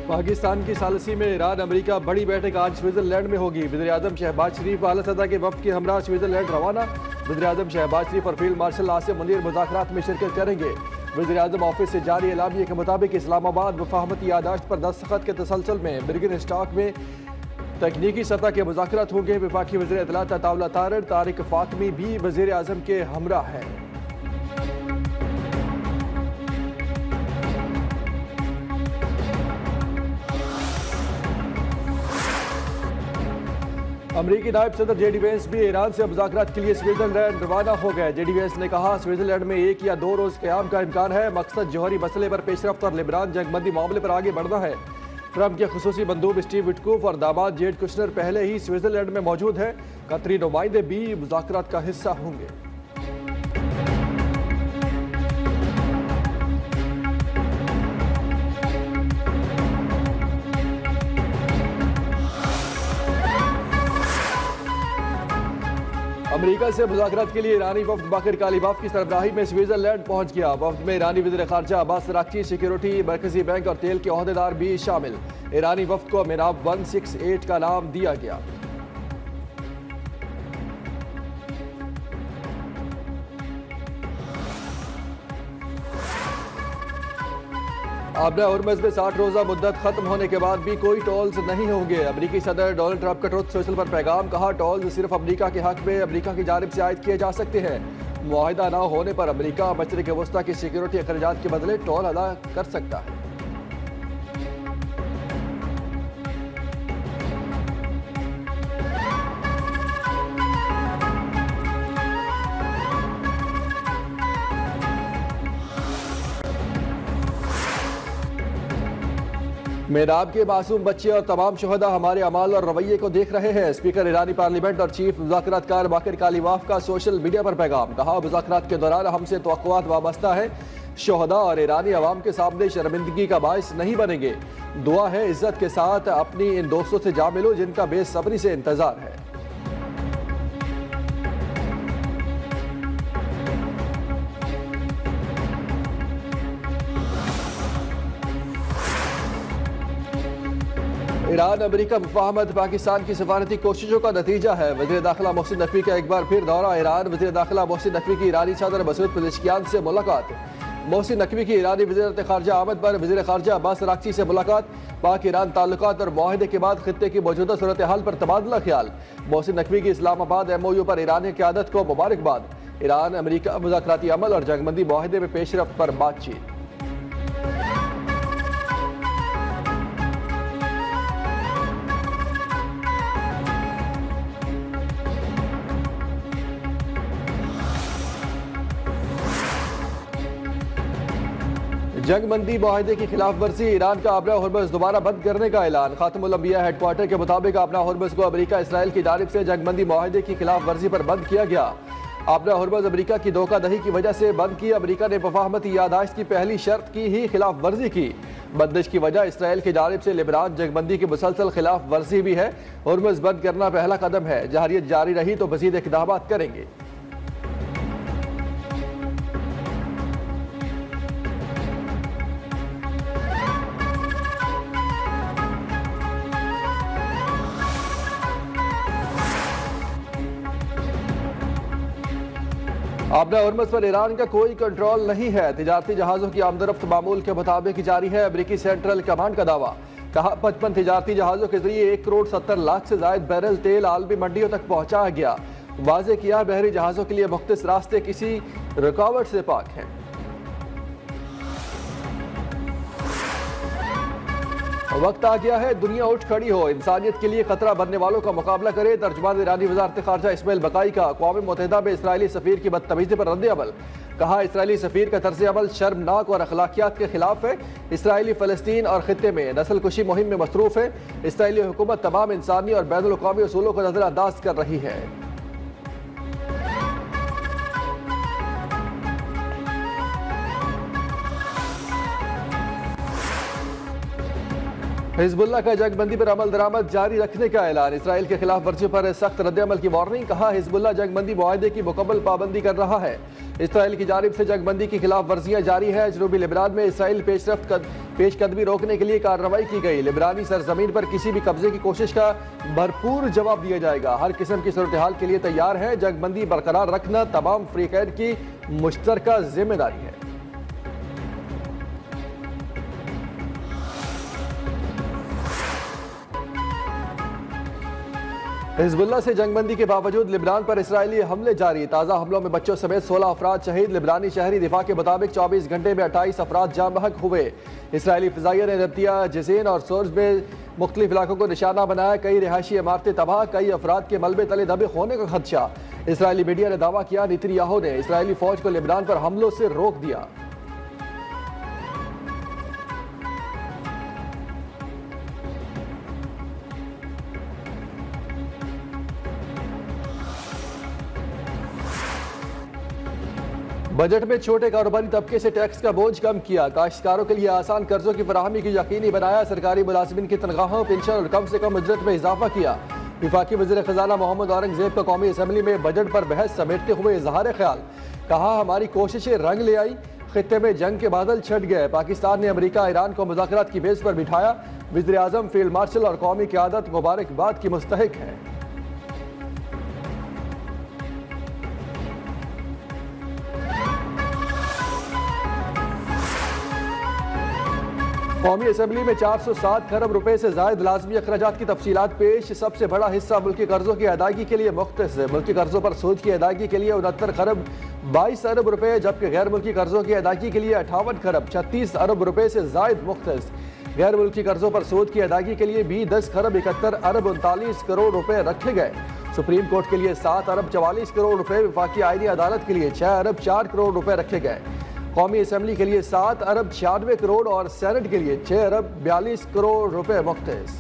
पाकिस्तान की सालसी में Iran America बड़ी बैठक आज स्विट्जरलैंड में होगी। वज़ीर-ए-आज़म शहबाज शरीफ आला सदर के वफ्द के हमरा स्विट्जरलैंड रवाना। वज़ीर-ए-आज़म शहबाज शरीफ और फील्ड मार्शल आसिम मुनीर मुज़ाकरात में शिरकत करेंगे। वज़ीर-ए-आज़म ऑफिस से जारी एलामिया के मुताबिक इस्लामाबाद वफाहमती यादाश्त पर दस्तखत के तसलसल में बिर्गिन स्टॉक में तकनीकी सतह के मुज़ाकरात होंगे। वफाकी वज़ीर इत्तलात अताउल्लाह तारिक फातमी भी वज़ीर-ए-आज़म के हमरा हैं। अमरीकी नायब सदर जेडी वेंस भी ईरान से मुज़ाकरात के लिए स्विट्जरलैंड रवाना हो गए। जेडी वेंस ने कहा, स्विट्जरलैंड में 1 या 2 रोज़ क़याम का इम्कान है। मकसद जौहरी मसले पर पेशरफ्त और लिबनान जंगबंदी मामले पर आगे बढ़ना है। ट्रंप के खुसूसी बंदूक स्टीव विटकूफ और दामाद जेड कुशनर पहले ही स्विट्जरलैंड में मौजूद हैं। कतरी नुमाइंदे भी मुज़ाकरात का हिस्सा होंगे। अमेरिका से मुज़ाकरात के लिए ईरानी वफ्द बाकर कालीबाफ की सरबराही में स्विट्जरलैंड पहुंच गया। वफ्द में ईरानी वज़ीर ख़ारजा अब्बास अराग़ची, सिक्योरिटी, मरकजी बैंक और तेल के ओहदेदार भी शामिल। ईरानी वफ्द को मिनाब 168 का नाम दिया गया। आबना हुर्मुज़ में 60 रोज़ा मुद्दत खत्म होने के बाद भी कोई टोल्स नहीं होंगे। अमरीकी सदर डोनाल्ड ट्रंप का ट्रुथ सोशल पर पैगाम, कहा टोल्स सिर्फ अमरीका के हक में अमरीका की जानिब से आयद किए जा सकते हैं। मुआहिदा न होने पर अमरीका मशरिक़ वस्ता की सिक्योरिटी अखराजात के बदले टोल अदा कर सकता है। मेनाब के मासूम बच्चे और तमाम शहदा हमारे अमाल और रवैये को देख रहे हैं। स्पीकर ईरानी पार्लियामेंट और चीफ मुज़ाकरातकार बाकर कालीबाफ का सोशल मीडिया पर पैगाम, कहा मुज़ाकरात के दौरान हमसे तवक्कुआत वाबस्ता है। शहदा और ईरानी अवाम के सामने शर्मिंदगी का बायस नहीं बनेंगे। दुआ है इज्जत के साथ अपनी इन दोस्तों से जा मिलो जिनका बेसब्री से इंतजार है। ईरान अमेरिका मुफाहमत पाकिस्तान की सफारती कोशिशों का नतीजा है। वज़ीर दाखिला मोहसिन नकवी का एक बार फिर दौरा ईरान। वज़ीर दाखिला मोहसिन नकवी की ईरानी सदर मसूद पेज़ेश्कियान से मुलाकात। मोहसिन नकवी की ईरानी वज़ीर ख़ारजा आमद पर वज़ीर ख़ारजा अब्बास अराग़ची से मुलाकात। पाक ईरान ताल्लुकात और मुआहदे के बाद खित्ते की मौजूदा सूरत हाल पर तबादला ख्याल। मोहसिन नकवी की इस्लामाबाद MOU पर ईरानी क़यादत को मुबारकबाद। ईरान अमरीका मुज़ाकराती अमल और जंगबंदी मुआहदे में पेशरफ्त पर बातचीत। जंगबंदी मुआहदे की खिलाफ वर्जी, ईरान का आबना हुर्मुज़ दोबारा बंद करने का ऐलान। खातमुल अंबिया हेडक्वार्टर के मुताबिक आबना हुर्मुज़ को अमरीका इसराइल की जानिब से जंगबंदी मुआहदे की खिलाफ वर्जी पर बंद किया गया। आबना हुर्मुज़ अमरीका की धोखाधही की वजह से बंद की। अमरीका ने वफाहमती यादाश्त की पहली शर्त की ही खिलाफ वर्जी की। बंदिश की वजह इसराइल की जानिब से लिबनान जंगबंदी की मुसलसल खिलाफ वर्जी भी है। हुर्मुज़ बंद करना पहला कदम है। जारियत जारी रही तो मज़ीद इक़दाम करेंगे। आबना हुर्मुज़ पर ईरान का कोई कंट्रोल नहीं है। तिजारती जहाज़ों की आमदरफ्त मामूल के मुताबिक जारी है। अमरीकी सेंट्रल कमांड का दावा, कहा 55 तिजारती जहाज़ों के जरिए 1 करोड़ 70 लाख से ज़ायद बैरल तेल आलमी मंडियों तक पहुँचाया गया। वाज़े किया बहरी जहाज़ों के लिए मुख्तलिफ रास्ते किसी रुकावट से पाक हैं। वक्त आ गया है दुनिया उठ खड़ी हो, इंसानियत के लिए खतरा बनने वालों का मुकाबला करे। तर्जुमान ईरानी वज़ारत ख़ारजा इस्माइल बकाई का अक़वाम मुत्तहिदा में इसराइली सफ़ीर की बदतमीज़ी पर रद्द अमल, कहा इसराइली सफ़ीर का तर्ज़ अमल शर्मनाक और अखलाकियात के खिलाफ है। इसराइली फ़लस्तीन और ख़ित्ते में नस्ल कुशी मुहिम में मसरूफ़ है। इसराइली हुकूमत तमाम इंसानी और बैनुल अक़वामी उसूलों को नज़रअंदाज कर रही है। हिज़्बुल्लाह का जंगबंदी पर अमल दरामद जारी रखने का ऐलान। इसराइल के खिलाफ वर्जियों पर सख्त रद्द अमल की वार्निंग, कहा हिज़्बुल्लाह जंगबंदी मुआहदे की मुकम्मल पाबंदी कर रहा है। इसराइल की जानिब से जंगबंदी की खिलाफ वर्जियां जारी है। जनूबी लिबनान में इसराइल पेशकदमी रोकने के लिए कार्रवाई की गई। लिबनानी सरजमीन पर किसी भी कब्जे की कोशिश का भरपूर जवाब दिया जाएगा। हर किस्म की सूरत हाल के लिए तैयार है। जंगबंदी बरकरार रखना तमाम फ्रीकैन की मुश्तरका जिम्मेदारी है। हिजबुल्लाह से जंगबंदी के बावजूद लिबनान पर इसराइली हमले जारी। ताज़ा हमलों में बच्चों समेत 16 अफराद शहीद। लिबनानी शहरी दिफा के मुताबिक 24 घंटे में 28 अफराद जाँ बहक हुए। इसराइली फिजाइया ने नब्तिया, जिसेन और सोर्स में मुख्तलिफ इलाकों को निशाना बनाया। कई रिहायशी इमारतें तबाह, कई अफराद के मलबे तले दबे होने का खदशा। इसराइली मीडिया ने दावा किया नेतन्याहू ने इसराइली फौज को लिबनान पर हमलों से रोक दिया। बजट में छोटे कारोबारी तबके से टैक्स का बोझ कम किया। काश्तकारों के लिए आसान कर्जों की फराहमी की यकीनी बनाया। सरकारी मुलाजिमिन की तनख्वाहों, पेंशन और कम से कम उजरत में इजाफा किया। विफाकी वज़ीर खजाना मोहम्मद औरंगजेब का कौमी असम्बली में बजट पर बहस समेटते हुए इजहार ख्याल। कहा हमारी कोशिशें रंग ले आई, खित्ते में जंग के बादल छट गए। पाकिस्तान ने अमरीका ईरान को मुज़ाकरात की बेस पर बिठाया। वज़ीर आज़म, फील्ड मार्शल और कौमी क़यादत मुबारकबाद की मुस्तहिक है। कौमी असम्बली में 407 खरब रुपए से जायद लाजमी अखराजात की तफसीलात पेश। सबसे बड़ा हिस्सा मुल्की कर्जों की अदायगी के लिए मुख्तस है। मुल्की कर्जों पर सूद की अदायगी के लिए 69 खरब 22 अरब रुपए, जबकि गैर मुल्की कर्जों की अदायगी के लिए 58 खरब 36 अरब रुपए से जायद मुख्तस। गैर मुल्की कर्जों पर सूद की अदायगी के लिए भी 10 खरब 71 अरब 39 करोड़ रुपए रखे गए। सुप्रीम कोर्ट के लिए 7 अरब 44 करोड़ रुपए, वफाकी आईनी अदालत के लिए 6 अरब 4 करोड़ रुपए रखे गए। कौमी असम्बली के लिए 7 अरब 96 करोड़ और सेनेट के लिए 6 अरब 42 करोड़ रुपए मुख्तस।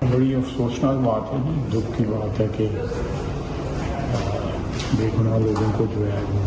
बड़ी अफसोसनाक बात है, दुख की बात है कि बेगुनाह लोगों को जो है वो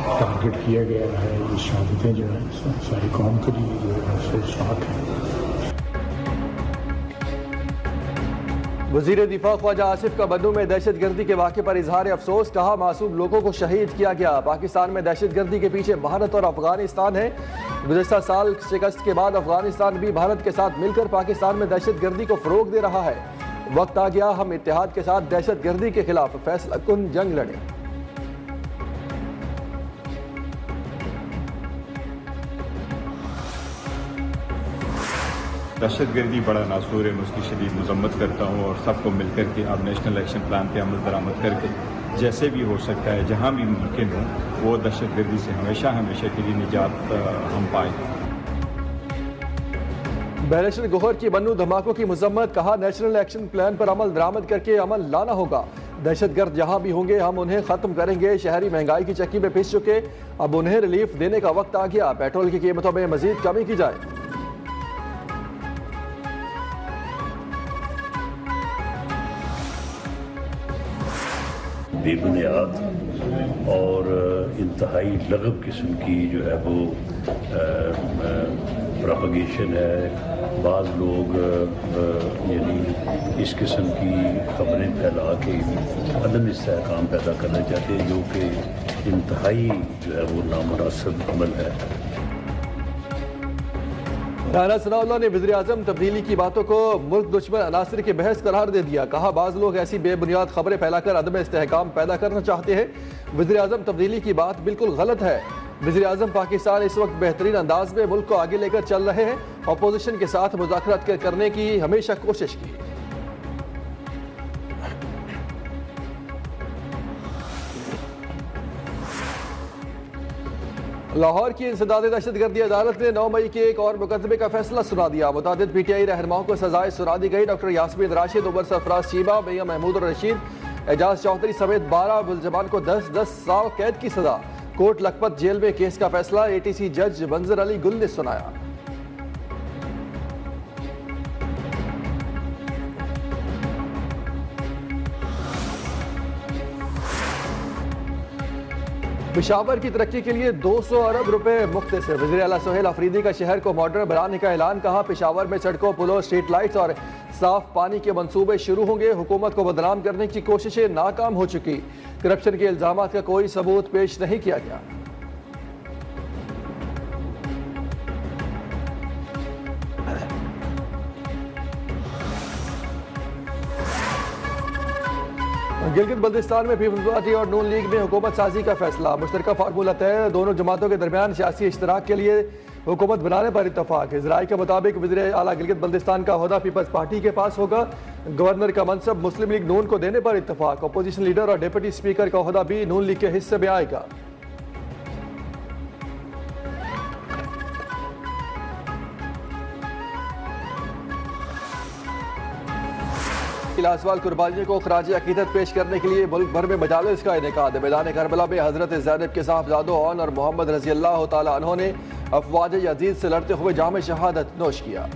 टारगेट किया गया है। ये शहादतें जो है सारी कौम के लिए जो है अफसोसनाक है। वज़ीर दिफा ख्वाजा आसिफ का बन्नू में दहशतगर्दी के वाक़े पर इजहार अफसोस। कहा मासूम लोगों को शहीद किया गया। पाकिस्तान में दहशतगर्दी के पीछे भारत और अफगानिस्तान है। गुज़श्ता साल शिकस्त के बाद अफगानिस्तान भी भारत के साथ मिलकर पाकिस्तान में दहशतगर्दी को फ़रोग दे रहा है। वक्त आ गया हम इत्तेहाद के साथ दहशतगर्दी के खिलाफ फैसला कुन जंग लड़ें। दहशतगर्दी बड़ा नासूर है, मैं उसकी शदीद मजम्मत करता हूँ और सबको मिलकर के अब नेशनल एक्शन प्लान पे अमल दरामद करके जैसे भी हो सकता है, जहाँ भी मुमकिन हो, वो दहशतगर्दी से हमेशा हमेशा के लिए निजात हम पाएँ। बैरिस्टर गौहर की बन्नू धमाकों की मजम्मत। कहा नेशनल एक्शन प्लान पर अमल दरामद करके अमल लाना होगा। दहशतगर्द जहाँ भी होंगे हम उन्हें ख़त्म करेंगे। शहरी महंगाई की चक्की में पिस चुके, अब उन्हें रिलीफ देने का वक्त आ गया। पेट्रोल की कीमतों में मजीद कमी की जाए। बेबुनियाद और इंतहाई लगब किस्म की जो है वो प्रोपगेशन है। बाज़ लोग यानी इस किस्म की खबरें फैला के अदम इस्तेहकाम पैदा करना चाहते हैं, जो कि इंतहाई जो है वो नामुनासिब अमल है। राना सनाउल्लाह ने वज़ीर आज़म तब्दीली की बातों को मुल्क दुश्मन अनासर की बहस करार दे दिया। कहा बाज़ लोग ऐसी बेबुनियाद खबरें फैलाकर अदम इस्तेहकाम पैदा करना चाहते हैं। वज़ीर आज़म तब्दीली की बात बिल्कुल गलत है। वज़ीर आज़म पाकिस्तान इस वक्त बेहतरीन अंदाज में मुल्क को आगे लेकर चल रहे हैं। अपोजिशन के साथ मुज़ाकरात करने की हमेशा कोशिश की। लाहौर की इंसदाद दहशतगर्दी अदालत ने 9 मई के एक और मुकदमे का फैसला सुना दिया। मुतादिद PTI रहनुमाओं को सजाएं सुना दी गई। डॉक्टर यास्मीन राशिद, उमर सरफराज चीमा, मियां महमूद और रशीद, एजाज चौधरी समेत 12 मुलजमान को 10-10 साल कैद की सजा। कोट लखपत जेल में केस का फैसला ATC जज मंजर अली गुल ने सुनाया। पेशावर की तरक्की के लिए 200 अरब रुपए मुख्तसर। वज़ीर आला सोहेल अफरीदी का शहर को मॉडर्न बनाने का ऐलान। कहा पेशावर में सड़कों, पुलों, स्ट्रीट लाइट्स और साफ पानी के मंसूबे शुरू होंगे। हुकूमत को बदनाम करने की कोशिशें नाकाम हो चुकी। करप्शन के इल्जामात का कोई सबूत पेश नहीं किया गया। गिलगित बल्तिस्तान में पीपल्स पार्टी और नून लीग में हुकूमत साजी का फैसला। मुश्तरका फार्मूला तय। दोनों जमातों के दरमियान सियासी इश्तराक के लिए हुकूमत बनाने पर इत्तफाक। इजराई के मुताबिक वज़ीर आला गिलगित बल्तिस्तान का ओहदा पीपल्स पार्टी के पास होगा। गवर्नर का मनसब मुस्लिम लीग नून को देने पर इत्तफाक। अपोजिशन लीडर और डिप्टी स्पीकर का ओहदा भी नून लीग के हिस्से में आएगा। लासवाल कुर्बानियों को खराज अकीदत पेश करने के लिए मुल्क भर में मजालिस का इनेकाद। मैदान करबला में हजरत ज़ैनब के साहबजादों औन और मोहम्मद रज़ी अल्लाह तआला अन्हु ने अफवाज यजीद से लड़ते हुए जाम शहादत नोश किया।